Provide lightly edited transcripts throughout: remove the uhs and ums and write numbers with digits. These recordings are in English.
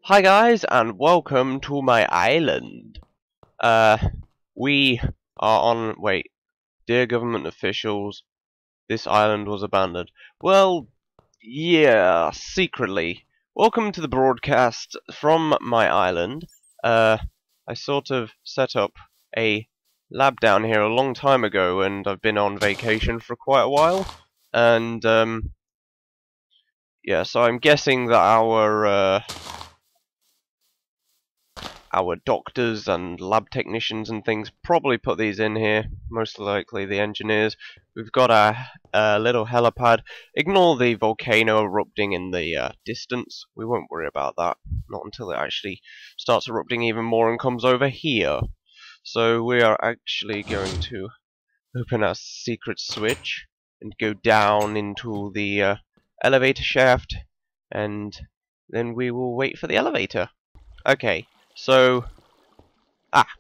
Hi guys, and welcome to my island. We are on... Wait. Dear government officials, this island was abandoned. Well, yeah, secretly. Welcome to the broadcast from my island. I sort of set up a lab down here a long time ago, and I've been on vacation for quite a while. And, yeah, so I'm guessing that our doctors and lab technicians and things probably put these in here, most likely the engineers. We've got a little helipad. Ignore the volcano erupting in the distance. We won't worry about that, not until it actually starts erupting even more and comes over here. So we are actually going to open our secret switch and go down into the elevator shaft, and then we will wait for the elevator. Okay. So,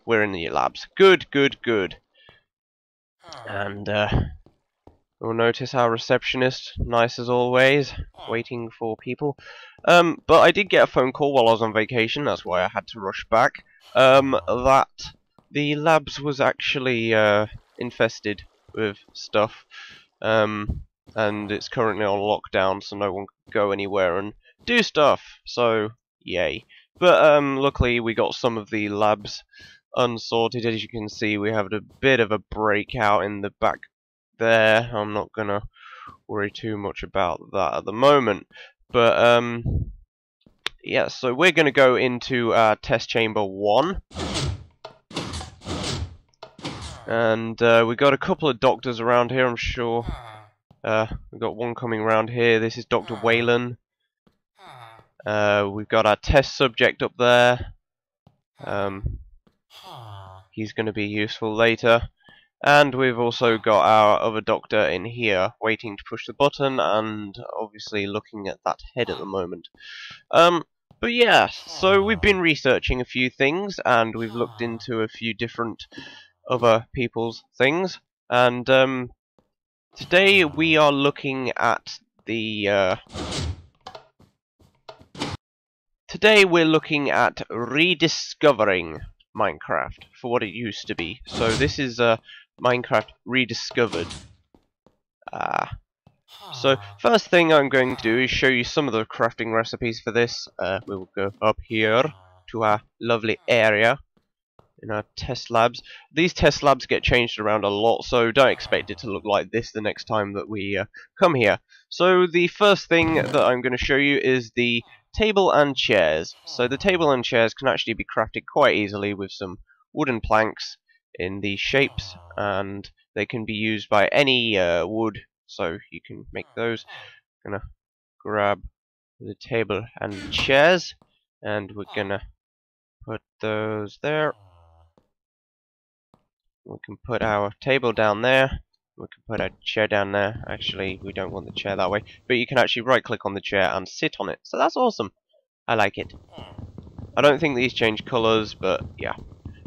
we're in the labs. Good. And, you'll notice our receptionist, nice as always, waiting for people. But I did get a phone call while I was on vacation, that's why I had to rush back, that the labs was actually, infested with stuff, and it's currently on lockdown, so no one can go anywhere and do stuff, so, yay. But luckily we got some of the labs unsorted. As you can see, we have a bit of a breakout in the back there. I'm not gonna worry too much about that at the moment. But yeah, so we're gonna go into test chamber 1. And we got a couple of doctors around here, I'm sure. We've got one coming around here. This is Dr. Whelan. We've got our test subject up there. He's going to be useful later. And we've also got our other doctor in here, waiting to push the button, and obviously looking at that head at the moment. But yeah, so we've been researching a few things, and we've looked into a few different other people's things. And today we are looking at the... Today we're looking at rediscovering Minecraft for what it used to be. So this is Minecraft Rediscovered. So first thing I'm going to do is show you some of the crafting recipes for this. We will go up here to our lovely area in our test labs. These test labs get changed around a lot, so don't expect it to look like this the next time that we come here. So the first thing that I'm going to show you is the table and chairs. So the table and chairs can actually be crafted quite easily with some wooden planks in these shapes, and they can be used by any wood, so you can make those. I'm gonna grab the table and chairs, and we're gonna put those there. We can put our table down there. We can put our chair down there. Actually, we don't want the chair that way. But you can actually right-click on the chair and sit on it. So that's awesome. I like it. I don't think these change colours, but yeah.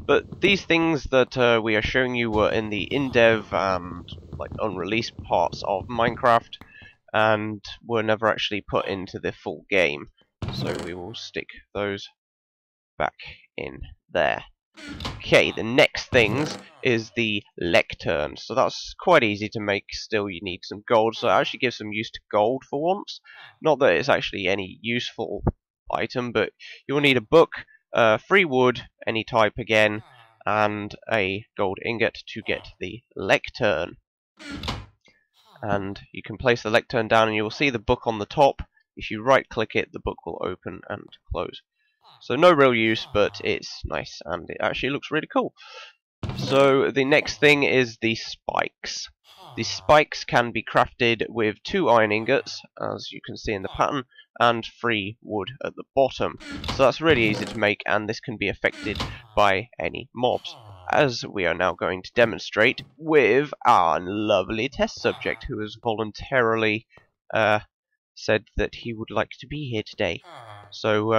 But these things that we are showing you were in the in-dev and like unreleased parts of Minecraft, and were never actually put into the full game. So we will stick those back in there. Okay, the next things is the Lectern. So that's quite easy to make. Still, you need some gold, so it actually gives some use to gold for once. Not that it's actually any useful item, but you'll need a book, free wood, any type again, and a gold ingot to get the Lectern. And you can place the Lectern down, and you will see the book on the top. If you right-click it, the book will open and close. So no real use, but it's nice, and it actually looks really cool. So the next thing is the spikes. The spikes can be crafted with 2 iron ingots, as you can see in the pattern, and 3 wood at the bottom. So that's really easy to make, and this can be affected by any mobs, as we are now going to demonstrate with our lovely test subject, who has voluntarily said that he would like to be here today. So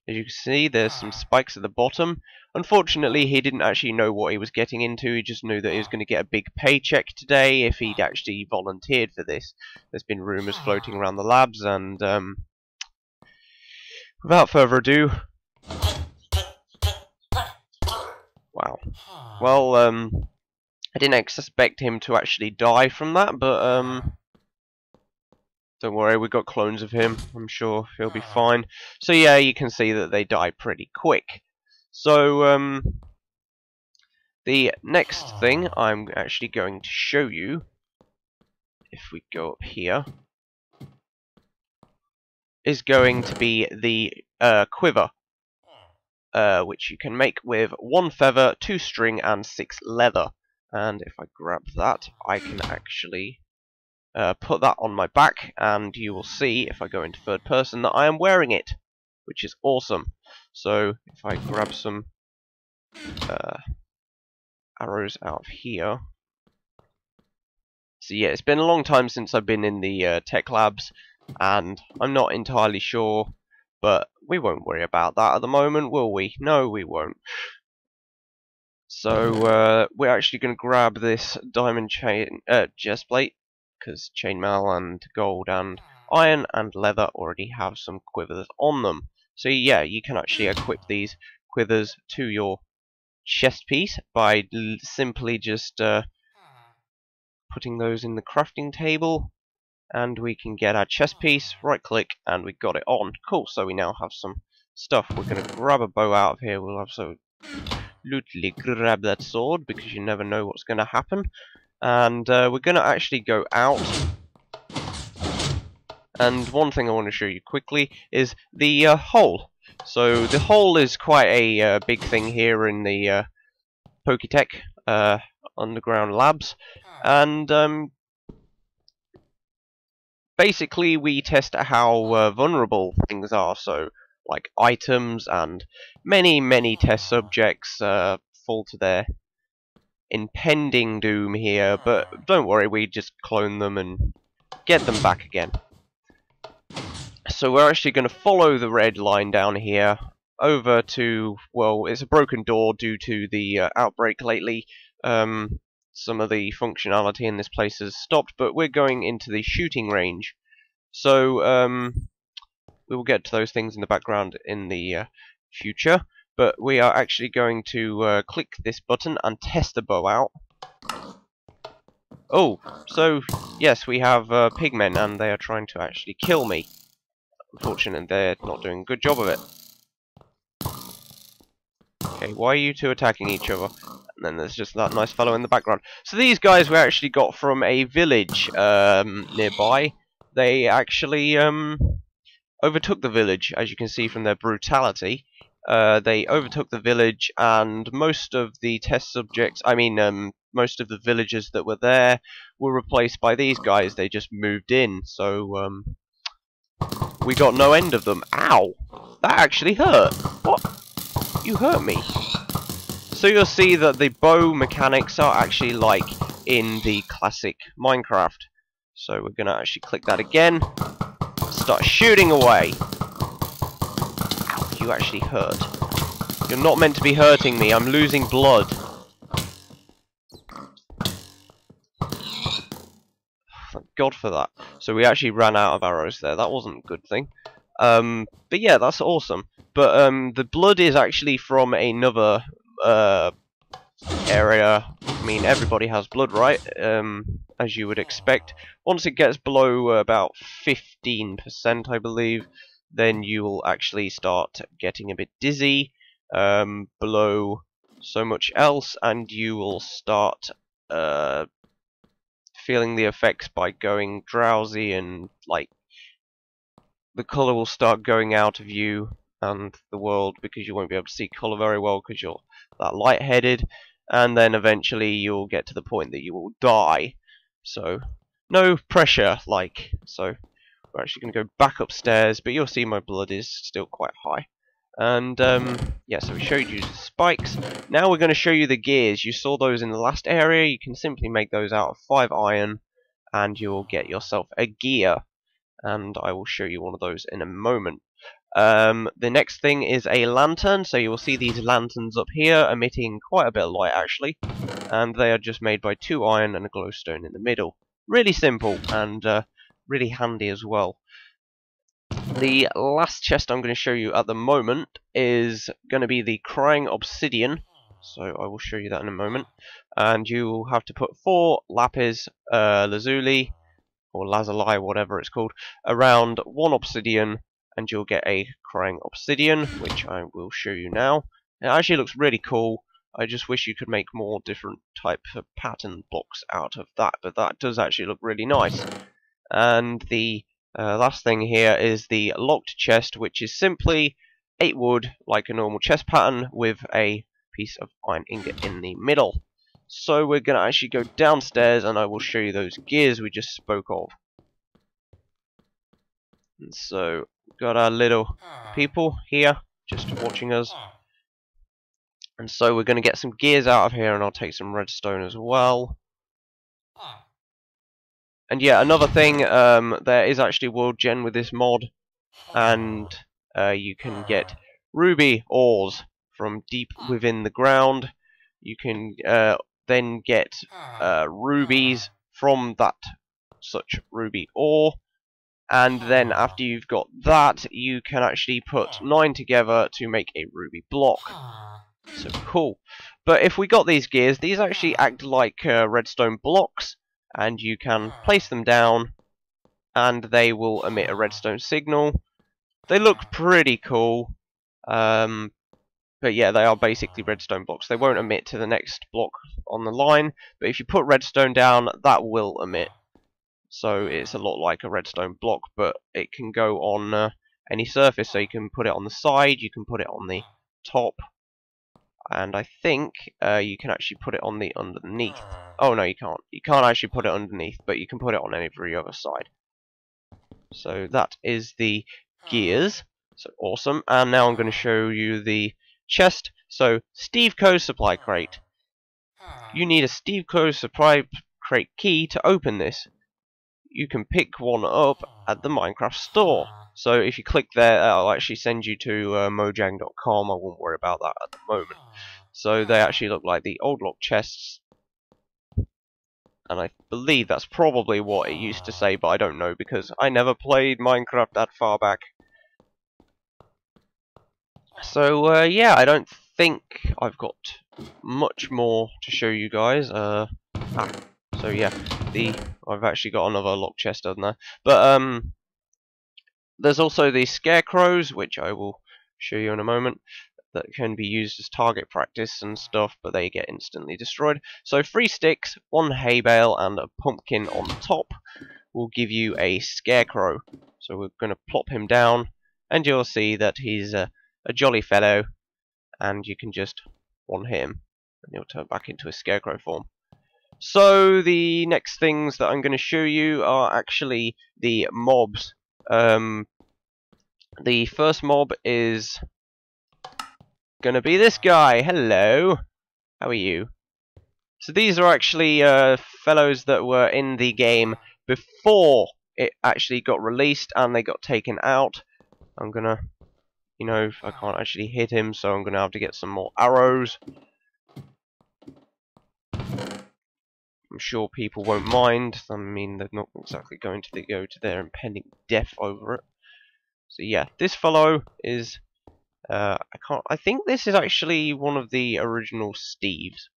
as you can see, there's some spikes at the bottom. Unfortunately, he didn't actually know what he was getting into. He just knew that he was going to get a big paycheck today if he'd actually volunteered for this. There's been rumours floating around the labs, and without further ado... Wow. Well, I didn't expect him to actually die from that, but, don't worry, we've got clones of him. I'm sure he'll be fine. So yeah, you can see that they die pretty quick. So, the next thing I'm actually going to show you, if we go up here, is going to be the Quiver, which you can make with 1 feather, 2 string, and 6 leather. And if I grab that, I can actually put that on my back, and you will see, if I go into third person, that I am wearing it, which is awesome. So, if I grab some arrows out of here. So yeah, it's been a long time since I've been in the tech labs, and I'm not entirely sure, but we won't worry about that at the moment, will we? No, we won't. So we're actually going to grab this diamond chain chest plate, because chainmail and gold and iron and leather already have some quivers on them. So yeah, you can actually equip these quivers to your chest piece by simply just putting those in the crafting table, and we can get our chest piece, right click, and we got it on. Cool, so we now have some stuff. We're going to grab a bow out of here. We'll absolutely grab that sword, because you never know what's going to happen. And we're going to actually go out. And one thing I want to show you quickly is the hole. So the hole is quite a big thing here in the PokeTech underground labs, and basically we test how vulnerable things are. So like items and many test subjects fall to their impending doom here, but don't worry, we just clone them and get them back again. So we're actually going to follow the red line down here over to, well, it's a broken door due to the outbreak lately. Some of the functionality in this place has stopped, but we're going into the shooting range. So we will get to those things in the background in the future, but we are actually going to click this button and test the bow out. Oh, so yes, we have pigmen, and they are trying to actually kill me. Unfortunately, they're not doing a good job of it. Okay, why are you two attacking each other? And then there's just that nice fellow in the background. So these guys we actually got from a village nearby. They actually overtook the village, as you can see from their brutality. They overtook the village, and most of the test subjects, most of the villagers that were there were replaced by these guys. They just moved in, so we got no end of them. Ow! That actually hurt! What? You hurt me! So you'll see that the bow mechanics are actually like in the classic Minecraft. So we're gonna actually click that again. Start shooting away! Ow, you actually hurt. You're not meant to be hurting me, I'm losing blood. Thank God for that. So we actually ran out of arrows there. That wasn't a good thing. But yeah, that's awesome. But the blood is actually from another area. I mean, everybody has blood, right? As you would expect. Once it gets below about 15%, I believe, then you will actually start getting a bit dizzy. Below so much else, and you will start feeling the effects by going drowsy, and like the colour will start going out of you and the world, because you won't be able to see colour very well because you're that lightheaded, and then eventually you'll get to the point that you will die. So no pressure, like. So we're actually going to go back upstairs, but you'll see my blood is still quite high. And yeah, so we showed you the spikes. Now we're going to show you the gears. You saw those in the last area. You can simply make those out of 5 iron, and you'll get yourself a gear. And I will show you one of those in a moment. The next thing is a lantern. So you will see these lanterns up here emitting quite a bit of light, actually. And they are just made by 2 iron and a glowstone in the middle. Really simple, and really handy as well. The last chest I'm going to show you at the moment is going to be the Crying Obsidian. So I will show you that in a moment. And you will have to put 4 lapis lazuli, or lazuli, whatever it's called, around 1 obsidian, and you'll get a Crying Obsidian, which I will show you now. It actually looks really cool. I just wish you could make more different types of pattern blocks out of that, but that does actually look really nice. And the last thing here is the locked chest, which is simply 8 wood, like a normal chest pattern, with a piece of iron ingot in the middle. So we're going to actually go downstairs, and I will show you those gears we just spoke of. And so we've got our little people here, just watching us. And so we're going to get some gears out of here, and I'll take some redstone as well. And yeah, another thing, there is actually world gen with this mod, and you can get ruby ores from deep within the ground. You can then get rubies from that such ruby ore, and then after you've got that, you can actually put 9 together to make a ruby block. So cool. But if we got these gears, these actually act like redstone blocks, and you can place them down and they will emit a redstone signal. They look pretty cool, but yeah, they are basically redstone blocks. They won't emit to the next block on the line, but if you put redstone down, that will emit. So it's a lot like a redstone block, but it can go on any surface. So you can put it on the side, you can put it on the top, and I think you can actually put it on the underneath. Oh no, you can't. You can't actually put it underneath, but you can put it on every other side. So that is the gears. So awesome. And now I'm going to show you the chest. So Steve Co's supply crate. You need a Steve Co supply crate key to open this. You can pick one up at the Minecraft store. So if you click there, it'll actually send you to mojang.com. I won't worry about that at the moment. So they actually look like the old lock chests. And I believe that's probably what it used to say, but I don't know because I never played Minecraft that far back. So yeah, I don't think I've got much more to show you guys. So yeah, I've actually got another lock chest on there. But there's also the Scarecrows, which I will show you in a moment, that can be used as target practice and stuff, but they get instantly destroyed. So 3 sticks, 1 hay bale, and a pumpkin on top will give you a Scarecrow. So we're going to plop him down, and you'll see that he's a jolly fellow, and you can just hit him, and he'll turn back into a Scarecrow form. So the next things that I'm going to show you are actually the mobs. The first mob is going to be this guy. Hello, how are you? So these are actually fellows that were in the game before it actually got released, and they got taken out. I'm gonna, I can't actually hit him, so I'm gonna have to get some more arrows. I'm sure people won't mind. I mean, they're not exactly going to go to their impending death over it. So yeah, this fellow is I think this is actually one of the original Steves.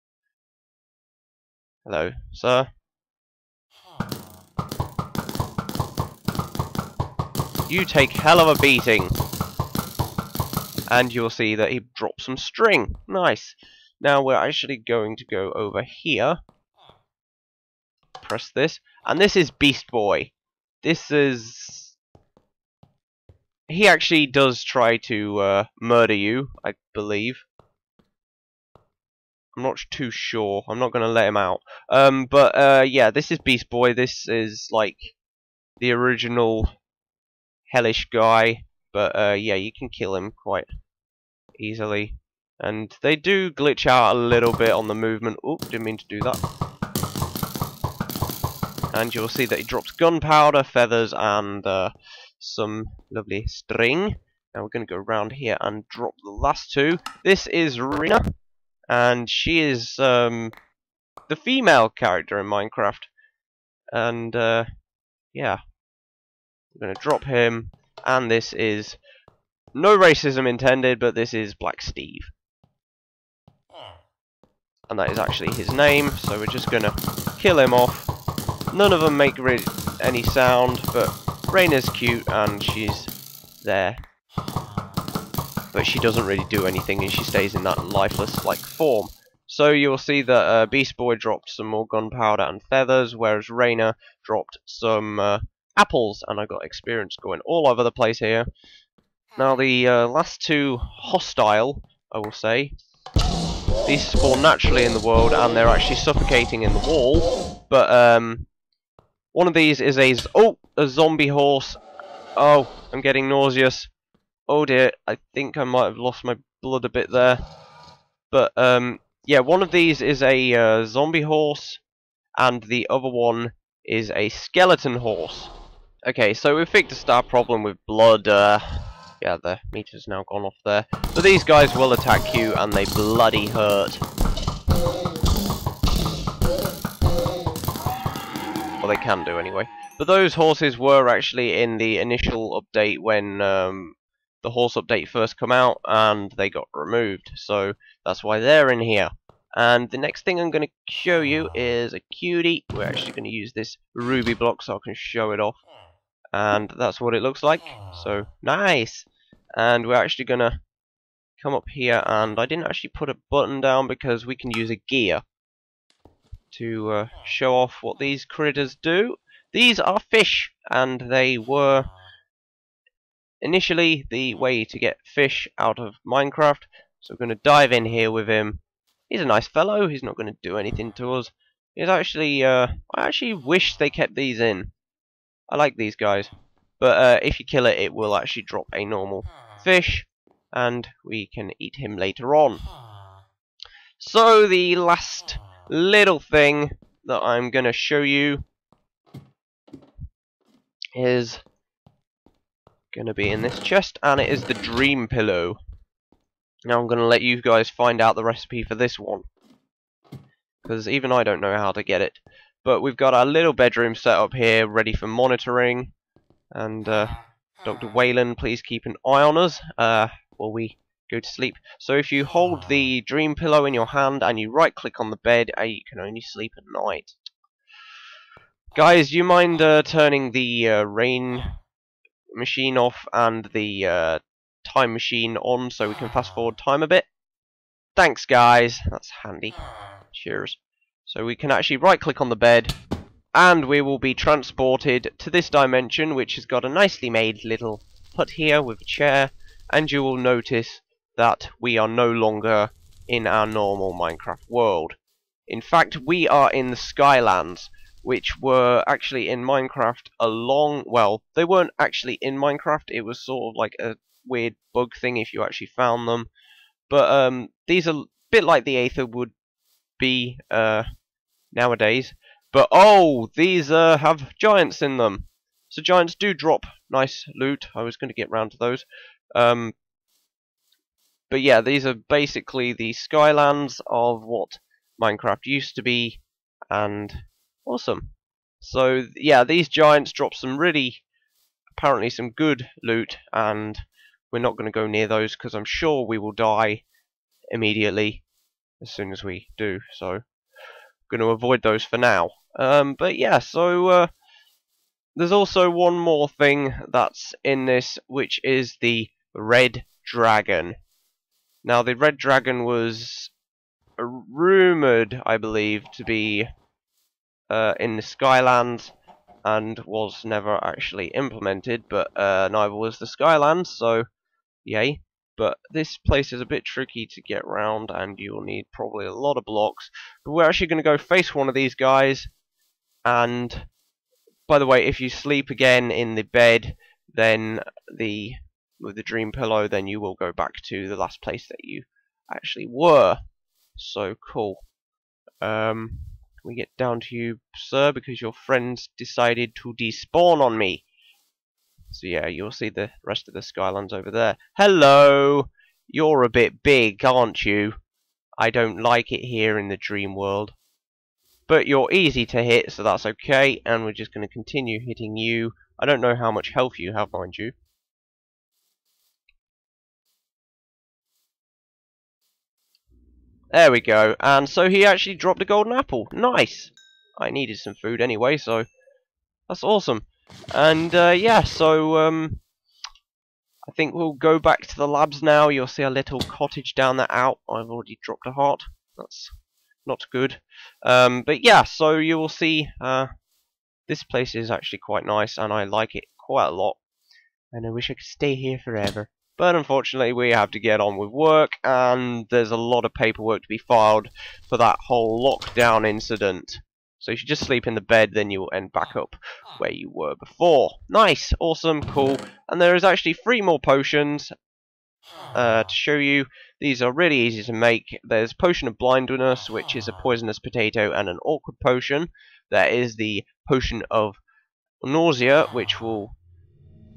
Hello, sir. You take hell of a beating. And you'll see that he drops some string. Nice. Now we're actually going to go over here. Press this. And this is Beast Boy. This is... He actually does try to murder you, I believe. I'm not too sure. I'm not going to let him out. But yeah, this is Beast Boy. This is like the original hellish guy. But yeah, you can kill him quite easily. And they do glitch out a little bit on the movement. Oop, didn't mean to do that. And you'll see that he drops gunpowder, feathers, and some lovely string. Now we're going to go around here and drop the last 2. This is Rena, and she is the female character in Minecraft. And yeah, I'm going to drop him, and this is no racism intended, but this is Black Steve. And that is actually his name, so we're just gonna kill him off. None of them make really any sound, but Raina's cute and she's there. But she doesn't really do anything and she stays in that lifeless-like form. So you'll see that Beast Boy dropped some more gunpowder and feathers, whereas Raina dropped some apples, and I got experience going all over the place here. Now the last two hostile, I will say. These spawn naturally in the world, and they're actually suffocating in the wall. But one of these is a zombie horse. Oh, I'm getting nauseous. Oh dear, I think I might have lost my blood a bit there. But yeah, one of these is a zombie horse, and the other one is a skeleton horse. Okay, so we've fixed our problem with blood. Yeah, the meter's now gone off there. But these guys will attack you, and they bloody hurt. Well, they can do anyway. But those horses were actually in the initial update when the horse update first come out, and they got removed. So that's why they're in here. And the next thing I'm going to show you is a cutie. We're actually going to use this ruby block so I can show it off. And that's what it looks like. So, nice! And we're actually going to come up here, and I didn't actually put a button down because we can use a gear to show off what these critters do. These are fish, and they were initially the way to get fish out of Minecraft. So we're going to dive in here with him. He's a nice fellow, he's not going to do anything to us. He's actually, I actually wish they kept these in. I like these guys. But if you kill it, it will actually drop a normal fish, and we can eat him later on. So the last little thing that I'm going to show you is going to be in this chest, and it is the dream pillow. Now I'm going to let you guys find out the recipe for this one, because even I don't know how to get it. But we've got our little bedroom set up here, ready for monitoring. And Dr. Whelan, please keep an eye on us while we go to sleep. So if you hold the dream pillow in your hand and you right click on the bed, you can only sleep at night. Guys, do you mind turning the rain machine off and the time machine on so we can fast forward time a bit? Thanks guys, that's handy. Cheers. So we can actually right click on the bed, and we will be transported to this dimension, which has got a nicely made little hut here with a chair, and you will notice that we are no longer in our normal Minecraft world. In fact, we are in the Skylands, which were actually in Minecraft well, they weren't actually in Minecraft, it was sort of like a weird bug thing if you actually found them. But these are a bit like the Aether would be nowadays. But oh, these have giants in them. So giants do drop nice loot. I was going to get round to those. But yeah, these are basically the Skylands of what Minecraft used to be, and awesome. So yeah, these giants drop some apparently some good loot, and we're not going to go near those because I'm sure we will die immediately as soon as we do. So I'm going to avoid those for now. But yeah, so there's also one more thing that's in this, which is the red dragon. Now, the red dragon was rumoured, I believe, to be in the Skylands, and was never actually implemented, but neither was the Skylands, so yay. But this place is a bit tricky to get around, and you will need probably a lot of blocks. But we're actually going to go face one of these guys, and by the way, if you sleep again in the bed, then with the dream pillow, then you will go back to the last place that you actually were. So cool. We get down to you, sir, because your friends decided to despawn on me. So yeah, you'll see the rest of the Skylands over there. Hello! You're a bit big, aren't you? I don't like it here in the dream world. But you're easy to hit, so that's okay, and we're just going to continue hitting you. I don't know how much health you have, mind you. There we go. And so he actually dropped a golden apple. Nice. I needed some food anyway, so that's awesome. And yeah, so I think we'll go back to the labs now. You'll see a little cottage down there out. I've already dropped a heart. That's not good. But yeah, so you will see this place is actually quite nice, and I like it quite a lot. And I wish I could stay here forever. But unfortunately, we have to get on with work, and there's a lot of paperwork to be filed for that whole lockdown incident. So if you just sleep in the bed, then you will end back up where you were before. Nice, awesome, cool. And there is actually 3 more potions to show you. These are really easy to make. There's Potion of Blindness, which is a poisonous potato and an awkward potion. There is the Potion of Nausea, which will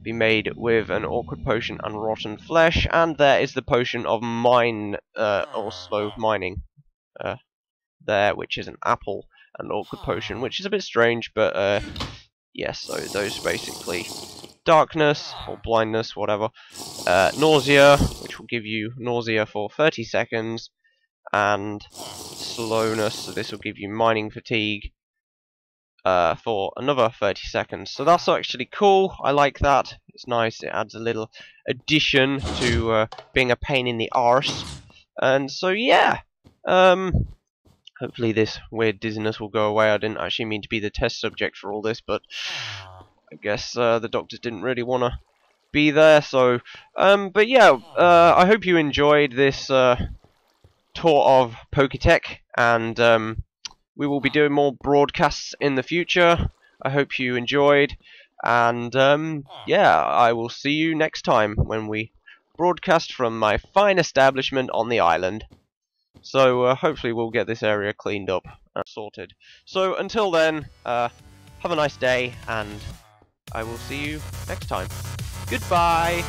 be made with an awkward potion and rotten flesh. And there is the Potion of or slow mining there, which is an apple and awkward potion, which is a bit strange, but yes, so those basically darkness or blindness, whatever. Nausea, which will give you nausea for 30 seconds, and slowness, so this will give you mining fatigue for another 30 seconds. So that's actually cool. I like that. It's nice. It adds a little addition to being a pain in the arse. And so yeah, hopefully this weird dizziness will go away. I didn't actually mean to be the test subject for all this, but I guess the doctors didn't really want to be there. So, but yeah, I hope you enjoyed this tour of PokeTech, and we will be doing more broadcasts in the future. I hope you enjoyed, and yeah, I will see you next time when we broadcast from my fine establishment on the island. So hopefully we'll get this area cleaned up and sorted. So until then, have a nice day, and I will see you next time. Goodbye!